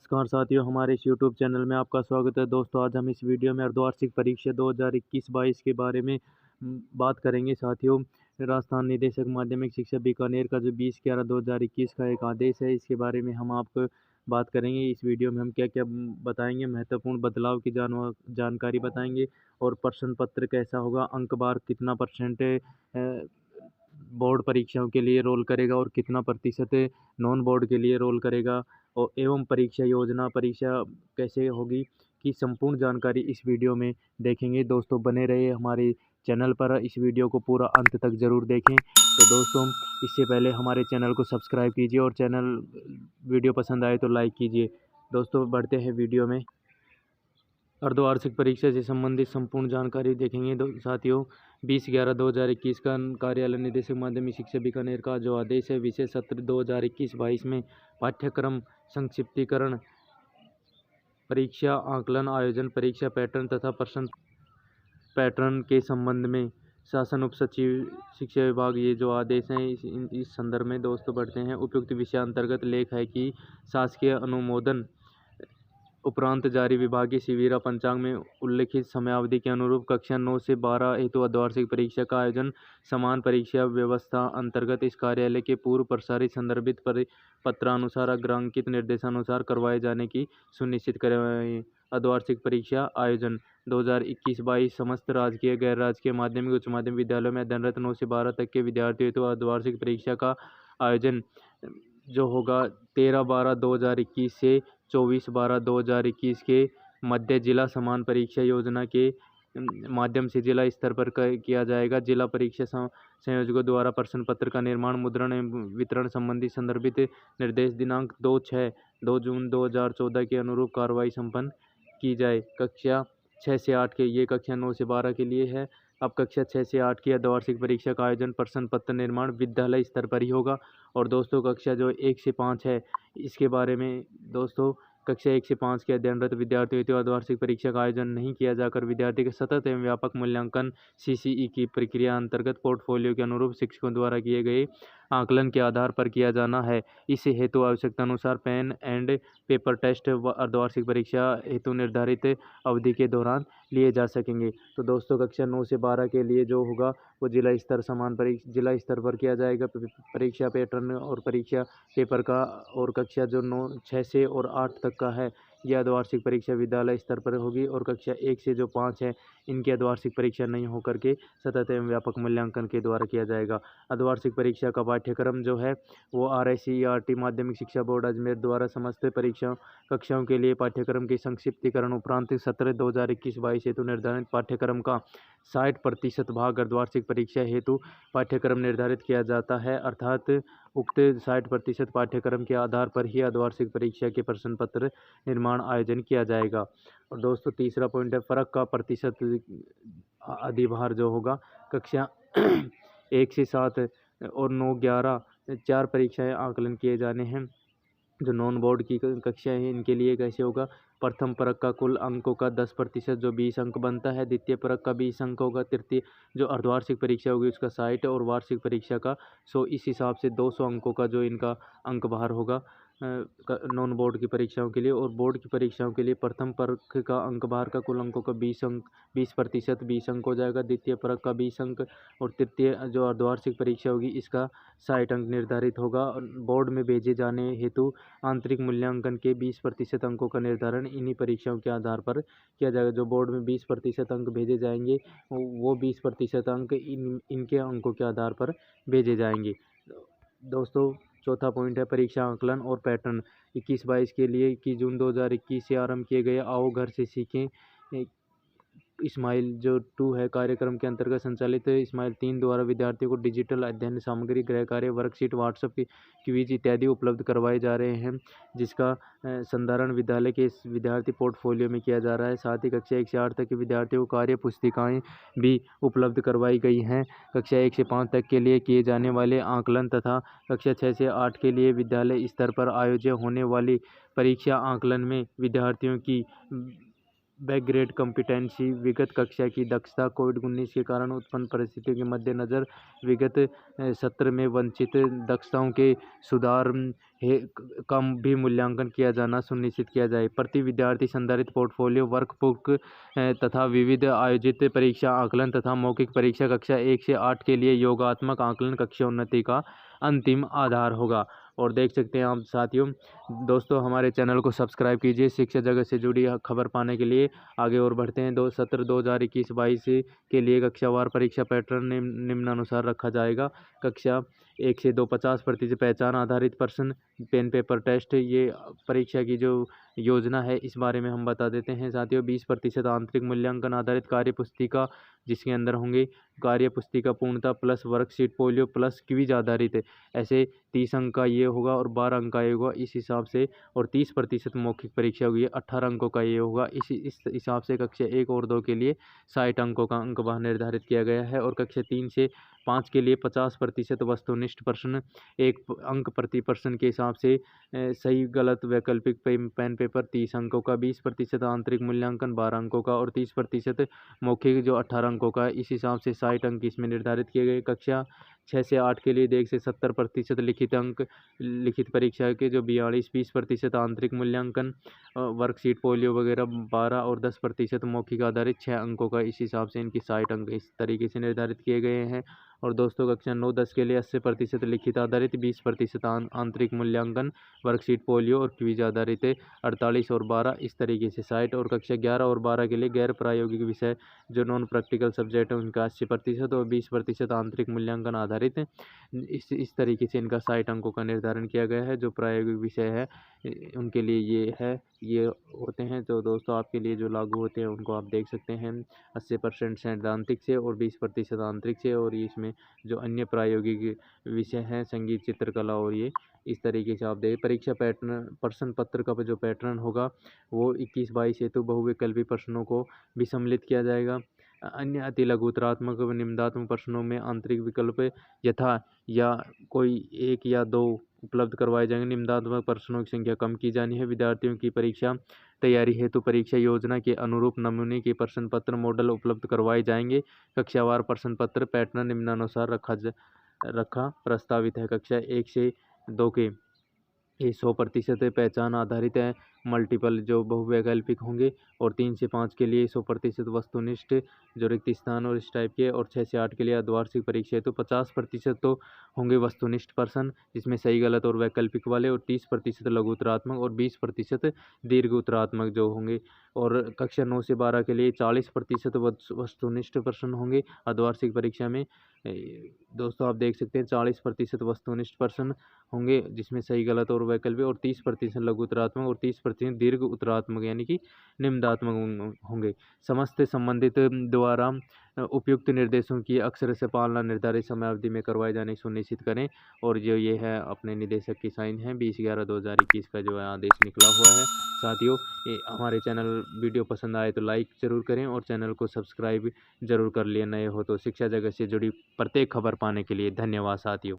नमस्कार साथियों, हमारे इस यूट्यूब चैनल में आपका स्वागत है। दोस्तों, आज हम इस वीडियो में अर्धवार्षिक परीक्षा 2021-22 के बारे में बात करेंगे। साथियों, राजस्थान निदेशक माध्यमिक शिक्षा बीकानेर का जो 20/11/2021 का एक आदेश है, इसके बारे में हम आपको बात करेंगे। इस वीडियो में हम क्या क्या बताएंगे, महत्वपूर्ण बदलाव की जानकारी बताएंगे और प्रश्न पत्र कैसा होगा, अंक बार कितना परसेंट बोर्ड परीक्षाओं के लिए रोल करेगा और कितना प्रतिशत नॉन बोर्ड के लिए रोल करेगा, और एवं परीक्षा योजना परीक्षा कैसे होगी की संपूर्ण जानकारी इस वीडियो में देखेंगे। दोस्तों, बने रहिए हमारे चैनल पर, इस वीडियो को पूरा अंत तक ज़रूर देखें। तो दोस्तों, इससे पहले हमारे चैनल को सब्सक्राइब कीजिए और वीडियो पसंद आए तो लाइक कीजिए। दोस्तों, बढ़ते हैं वीडियो में। अर्धवार्षिक परीक्षा से संबंधित संपूर्ण जानकारी देखेंगे। साथियों, 20/11/2021 का कार्यालय निदेशक माध्यमिक शिक्षा बीकानेर का जो आदेश है, विशेष सत्र 2021-22 में पाठ्यक्रम संक्षिप्तीकरण, परीक्षा आकलन, आयोजन, परीक्षा पैटर्न तथा प्रश्न पैटर्न के संबंध में शासन उप सचिव शिक्षा विभाग ये जो आदेश हैं, इस संदर्भ में दोस्तों बढ़ते हैं। उपयुक्त विषय अंतर्गत लेख है कि शासकीय अनुमोदन उपरांत जारी विभागीय शिविरा पंचांग में उल्लिखित समयावधि के अनुरूप कक्षा 9 से 12 हेतु अर्धवार्षिक परीक्षा का आयोजन समान परीक्षा व्यवस्था अंतर्गत इस कार्यालय के पूर्व प्रसारित संदर्भित पत्रानुसार अग्रांकित निर्देशानुसार करवाए जाने की सुनिश्चित करें। अर्धवार्षिक परीक्षा आयोजन 2021-22 समस्त राजकीय गैर राजकीय माध्यमिक उच्च माध्यमिक विद्यालयों में अध्ययनरत 9 से 12 तक के विद्यार्थियों हेतु अर्धवार्षिक परीक्षा का आयोजन जो होगा 13/12/2021 से 24/12/2021 के मध्य जिला समान परीक्षा योजना के माध्यम से जिला स्तर पर किया जाएगा। जिला परीक्षा संयोजकों द्वारा प्रश्न पत्र का निर्माण, मुद्रण एवं वितरण संबंधी संदर्भित निर्देश दिनांक 2 जून 2014 के अनुरूप कार्रवाई संपन्न की जाए। कक्षा 6 से 8 के, ये कक्षा 9 से 12 के लिए है। अब कक्षा 6 से 8 की अर्धवार्षिक परीक्षा का आयोजन प्रश्न पत्र निर्माण विद्यालय स्तर पर ही होगा। और दोस्तों, कक्षा जो 1 से 5 है, इसके बारे में दोस्तों, कक्षा 1 से 5 के अध्ययनरत विद्यार्थियों हेतु अर्धवार्षिक परीक्षा का आयोजन नहीं किया जाकर विद्यार्थी के सतत एवं व्यापक मूल्यांकन CCE की प्रक्रिया अंतर्गत पोर्टफोलियो के अनुरूप शिक्षकों द्वारा किए गए आकलन के आधार पर किया जाना है। इस हेतु आवश्यकता अनुसार पेन एंड पेपर टेस्ट अर्धवार्षिक परीक्षा हेतु निर्धारित अवधि के दौरान लिए जा सकेंगे। तो दोस्तों, कक्षा 9 से 12 के लिए जो होगा वो जिला स्तर पर किया जाएगा परीक्षा पैटर्न और परीक्षा पेपर का। और कक्षा जो 6 से और 8 तक का है, यह अर्धवार्षिक परीक्षा विद्यालय स्तर पर होगी। और कक्षा 1 से जो 5 है, इनकी अर्धवार्षिक परीक्षा नहीं होकर के सतत एवं व्यापक मूल्यांकन के द्वारा किया जाएगा। अर्धवार्षिक परीक्षा का पाठ्यक्रम जो है वो RICERT माध्यमिक शिक्षा बोर्ड अजमेर द्वारा समस्त परीक्षा कक्षाओं के लिए पाठ्यक्रम के संक्षिप्तीकरण उपरांत सत्र 2021-22 हेतु निर्धारित पाठ्यक्रम का 60% भाग अर्धवार्षिक परीक्षा हेतु पाठ्यक्रम निर्धारित किया जाता है। अर्थात उक्त 60% पाठ्यक्रम के आधार पर ही अर्धवार्षिक परीक्षा के प्रश्न पत्र निर्माण आयोजन किया जाएगा। और दोस्तों, तीसरा पॉइंट है फर्क का प्रतिशत अधिभार जो होगा। कक्षा 1 से 7 और 9-11 4 परीक्षाएं आकलन किए जाने हैं। जो नॉन बोर्ड की कक्षाएं हैं, इनके लिए कैसे होगा। प्रथम परक का कुल अंकों का 10% जो 20 अंक बनता है, द्वितीय परक का 20 अंक होगा, तृतीय जो अर्धवार्षिक परीक्षा होगी उसका 60 और वार्षिक परीक्षा का 100। इस हिसाब से 200 अंकों का जो इनका अंक भार होगा नॉन बोर्ड की परीक्षाओं के लिए। और बोर्ड की परीक्षाओं के लिए प्रथम परक का अंक भार का कुल अंकों का 20% 20 अंक हो जाएगा, द्वितीय परक का 20 अंक, और तृतीय जो अर्धवार्षिक परीक्षा होगी इसका 60 अंक निर्धारित होगा। बोर्ड में भेजे जाने हेतु आंतरिक मूल्यांकन के 20% अंकों का निर्धारण इन्हीं परीक्षाओं के आधार पर किया जाएगा। जो बोर्ड में 20% अंक भेजे जाएंगे, वो 20% अंक इनके अंकों के आधार पर भेजे जाएंगे। दोस्तों, चौथा पॉइंट है परीक्षा आकलन और पैटर्न 21-22 के लिए 21 जून 2021 से आरंभ किए गए आओ घर से सीखें स्माइल जो 2 है कार्यक्रम के अंतर्गत संचालित स्माइल 3 द्वारा विद्यार्थियों को डिजिटल अध्ययन सामग्री, गृह कार्य, वर्कशीट, व्हाट्सएप की क्विज इत्यादि उपलब्ध करवाए जा रहे हैं, जिसका संधारण विद्यालय के विद्यार्थी पोर्टफोलियो में किया जा रहा है। साथ ही कक्षा 1 से 8 तक के विद्यार्थियों को कार्य पुस्तिकाएं भी उपलब्ध करवाई गई हैं। कक्षा 1 से 5 तक के लिए किए जाने वाले आकलन तथा कक्षा 6 से 8 के लिए विद्यालय स्तर पर आयोजित होने वाली परीक्षा आकलन में विद्यार्थियों की बैकग्रेड कॉम्पिटेंसी विगत कक्षा की दक्षता कोविड-19 के कारण उत्पन्न परिस्थितियों के मद्देनज़र विगत सत्र में वंचित दक्षताओं के सुधार का भी मूल्यांकन किया जाना सुनिश्चित किया जाए। प्रति विद्यार्थी संधारित पोर्टफोलियो वर्कबुक तथा विविध आयोजित परीक्षा आकलन तथा मौखिक परीक्षा कक्षा 1 से 8 के लिए योगात्मक आकलन कक्षोन्नति का अंतिम आधार होगा। और देख सकते हैं आप साथियों, दोस्तों हमारे चैनल को सब्सक्राइब कीजिए शिक्षा जगत से जुड़ी खबर पाने के लिए। आगे और बढ़ते हैं। सत्र 2021-22 के लिए कक्षावार परीक्षा पैटर्न निम्नानुसार रखा जाएगा। कक्षा 1 से 2 50% पहचान आधारित प्रश्न, पेन पेपर टेस्ट, ये परीक्षा की जो योजना है इस बारे में हम बता देते हैं साथियों। 20% आंतरिक मूल्यांकन आधारित कार्य पुस्तिका, जिसके अंदर होंगे कार्य पुस्तिका पूर्णता plus worksheet polio plus quiz आधारित, ऐसे 30 अंक का ये होगा और 12 अंक का ये होगा इस हिसाब से। और 30% मौखिक परीक्षा हुई है, 18 अंकों का ये होगा। इस हिसाब से कक्षा 1 और 2 के लिए 60 अंकों का अंक वह निर्धारित किया गया है। और कक्षा 3 से 5 के लिए 50% वस्तुनिष्ठ प्रश्न, 1 अंक प्रति प्रश्न के हिसाब से, सही गलत वैकल्पिक पेन पेपर 30 अंकों का, 20% आंतरिक मूल्यांकन 12 अंकों का और 30% मौखिक जो 18 अंकों का, इस हिसाब से 60 अंक इसमें निर्धारित किए गए। कक्षा 6 से 8 के लिए देख से 70% लिखित अंक, लिखित परीक्षा के जो 20% आंतरिक मूल्यांकन, वर्कशीट पोलियो वगैरह 12 और 10% मौखिक आधारित 6 अंकों का, इस हिसाब से इनकी 60 अंक इस तरीके से निर्धारित किए गए हैं। और दोस्तों कक्षा 9-10 के लिए 80% लिखित आधारित, 20% आंतरिक मूल्यांकन, वर्कशीट पोलियो और क्विज आधारित 48 और 12, इस तरीके से 60। और कक्षा 11 और 12 के लिए गैर प्रायोगिक विषय जो नॉन प्रैक्टिकल सब्जेक्ट है उनका 80% और 20% आंतरिक मूल्यांकन आधारित, इस तरीके से इनका 60 अंकों का निर्धारण किया गया है। जो प्रायोगिक विषय है उनके लिए ये होते हैं। तो दोस्तों आपके लिए जो लागू होते हैं उनको आप देख सकते हैं। 80% सैद्धांतिक से और 20% आंतरिक से। और इसमें जो अन्य प्रायोगिक विषय हैं संगीत, चित्रकला, और ये इस तरीके से आप देखें। परीक्षा पैटर्न, प्रश्न पत्र का जो पैटर्न होगा वो 21-22 हेतु बहुविकल्पी प्रश्नों को भी सम्मिलित किया जाएगा। अन्य अति लघुतरात्मक व निम्नात्मक प्रश्नों में आंतरिक विकल्प यथा या कोई 1 या 2 उपलब्ध करवाए जाएंगे। निम्नात्मक प्रश्नों की संख्या कम की जानी है। विद्यार्थियों की परीक्षा तैयारी हेतु परीक्षा योजना के अनुरूप नमूने के प्रश्न पत्र मॉडल उपलब्ध करवाए जाएंगे। कक्षावार प्रश्न पत्र पैटर्न निम्नानुसार रखा प्रस्तावित है। कक्षा 1 से 2 के ये 100% पहचान आधारित है, मल्टीपल जो बहुवैकल्पिक होंगे। और 3 से 5 के लिए 100% वस्तुनिष्ठ जो रिक्त स्थान और इस टाइप के। और 6 से 8 के लिए अर्धवार्षिक परीक्षा है तो 50% तो होंगे वस्तुनिष्ठ प्रश्न, जिसमें सही गलत और वैकल्पिक वाले, और 30% लघु उत्तरात्मक और 20% दीर्घ उत्तरात्मक जो होंगे। और कक्षा 9 से 12 के लिए 40% वस्तुनिष्ठ प्रश्न होंगे अर्धवार्षिक परीक्षा में। दोस्तों आप देख सकते हैं 40% वस्तुनिष्ठ प्रश्न होंगे, जिसमें सही गलत और वैकल्पिक, और 30% लघु उत्तरात्मक और 30% दीर्घ उत्तरात्मक यानी कि निम्नात्मक होंगे। समस्त संबंधित द्वारा उपयुक्त निर्देशों की अक्षर से पालना निर्धारित समयावधि में करवाए जाने सुनिश्चित करें। और जो ये है अपने निदेशक की साइन है, 20/11/2021 का जो है आदेश निकला हुआ है। साथियों हमारे चैनल वीडियो पसंद आए तो लाइक ज़रूर करें और चैनल को सब्सक्राइब जरूर कर लिए, नए हो तो शिक्षा जगत से जुड़ी प्रत्येक खबर पाने के लिए। धन्यवाद साथियों।